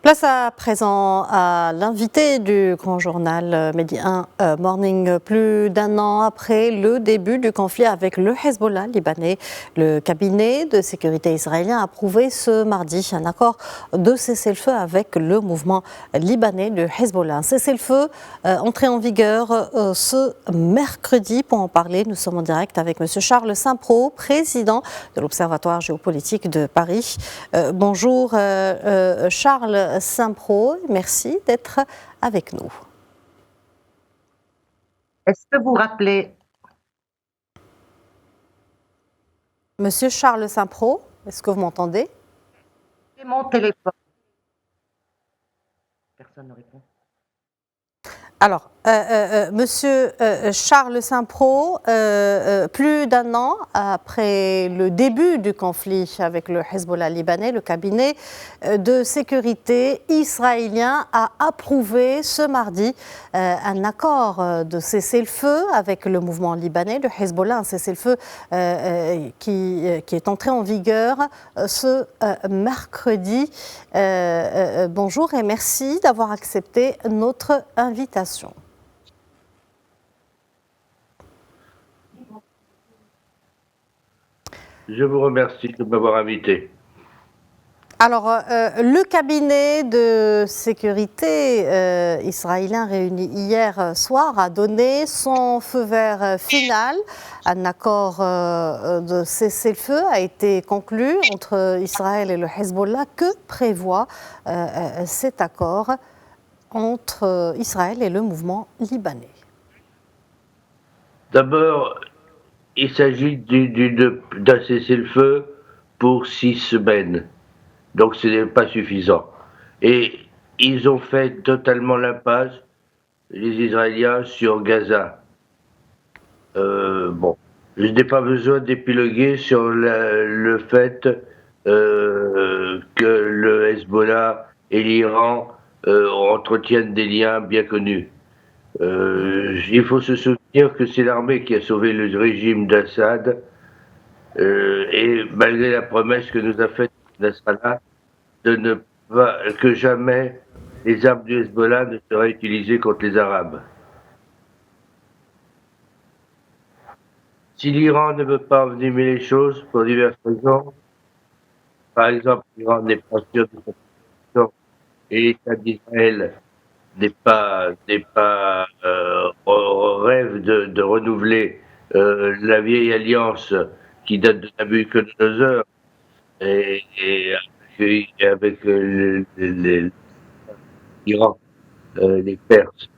Place à présent à l'invité du grand journal Medi 1 Morning. Plus d'un an après le début du conflit avec le Hezbollah libanais, le cabinet de sécurité israélien a approuvé ce mardi un accord de cessez-le-feu avec le mouvement libanais du Hezbollah. Un cessez-le-feu entré en vigueur ce mercredi. Pour en parler, nous sommes en direct avec M. Charles Saint-Pro, président de l'Observatoire géopolitique de Paris. Bonjour Charles Saint-Pro, merci d'être avec nous. Est-ce que vous vous rappelez? Monsieur Charles Saint-Pro, est-ce que vous m'entendez? C'est mon téléphone. Personne ne répond. Alors, Monsieur Charles Saint-Pro, plus d'un an après le début du conflit avec le Hezbollah libanais, le cabinet de sécurité israélien a approuvé ce mardi un accord de cessez-le-feu avec le mouvement libanais, le Hezbollah, un cessez-le-feu qui est entré en vigueur ce mercredi. Bonjour et merci d'avoir accepté notre invitation. Je vous remercie de m'avoir invité. Alors, le cabinet de sécurité israélien réuni hier soir a donné son feu vert final. Un accord de cessez-le-feu a été conclu entre Israël et le Hezbollah. Que prévoit cet accord entre Israël et le mouvement libanais? D'abord, il s'agit d'un cessez-le-feu pour 6 semaines. Donc ce n'est pas suffisant. Et ils ont fait totalement l'impasse, les Israéliens, sur Gaza. Bon, je n'ai pas besoin d'épiloguer sur le fait que le Hezbollah et l'Iran entretiennent des liens bien connus. Il faut se souvenir que c'est l'armée qui a sauvé le régime d'Assad, et malgré la promesse que nous a faite Nasrallah de ne pas, que jamais les armes du Hezbollah ne seraient utilisées contre les Arabes. Si l'Iran ne veut pas envenimer les choses pour diverses raisons, par exemple, l'Iran n'est pas sûr de sa position et l'État d'Israël rêve de renouveler la vieille alliance qui date de Nabuchodonosor et avec l'Iran, les Perses.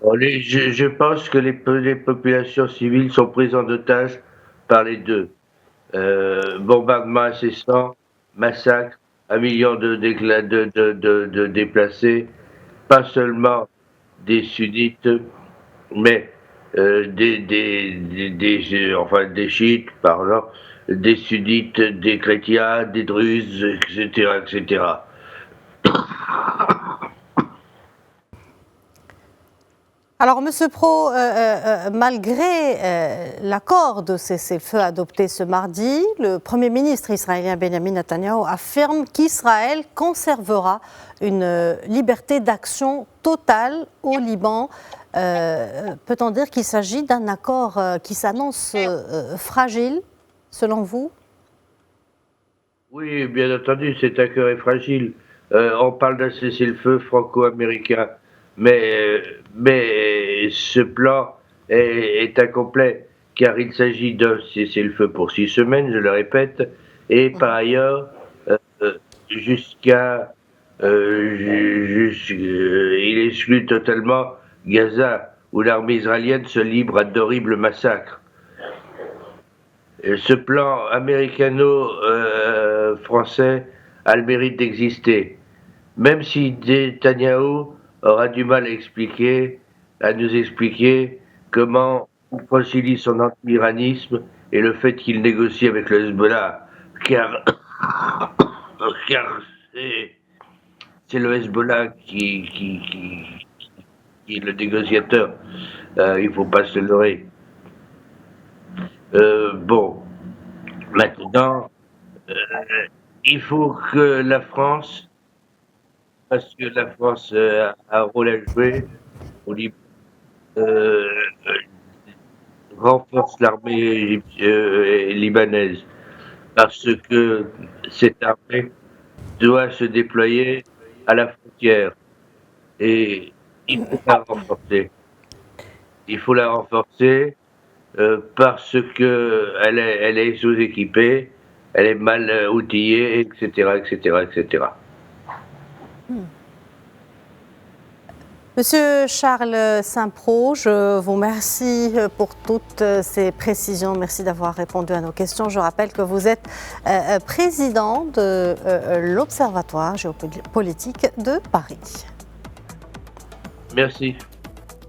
Je pense que les populations civiles sont prises en otage par les deux. Bombardements incessants, massacres, 1 million de déplacés, pas seulement des sunnites, mais des chiites, pardon, des sunnites, des chrétiens, des druzes, etc., etc. Alors, Monsieur Pro, malgré l'accord de cessez-le-feu adopté ce mardi, le Premier ministre israélien Benjamin Netanyahu affirme qu'Israël conservera une liberté d'action totale au Liban. Peut-on dire qu'il s'agit d'un accord qui s'annonce fragile, selon vous? Oui, bien entendu, cet accord est fragile. On parle d'un cessez-le-feu franco-américain. Mais ce plan est incomplet, car il s'agit d'un cessez-le-feu pour 6 semaines, je le répète, et par ailleurs, il exclut totalement Gaza, où l'armée israélienne se livre à d'horribles massacres. Ce plan américano-français a le mérite d'exister, même si Netanyahou aura du mal à nous expliquer comment il concilie son anti-iranisme et le fait qu'il négocie avec le Hezbollah, car c'est le Hezbollah qui est le négociateur. Il ne faut pas se leurrer. Bon, maintenant, Il faut que la France, parce que la France a un rôle à jouer au Liban, euh, renforce l'armée libanaise, parce que cette armée doit se déployer à la frontière et il faut la renforcer. Il faut la renforcer parce que elle est sous-équipée, elle est mal outillée, etc., etc., etc. Monsieur Charles Saint-Pro, je vous remercie pour toutes ces précisions. Merci d'avoir répondu à nos questions. Je rappelle que vous êtes président de l'Observatoire géopolitique de Paris. Merci.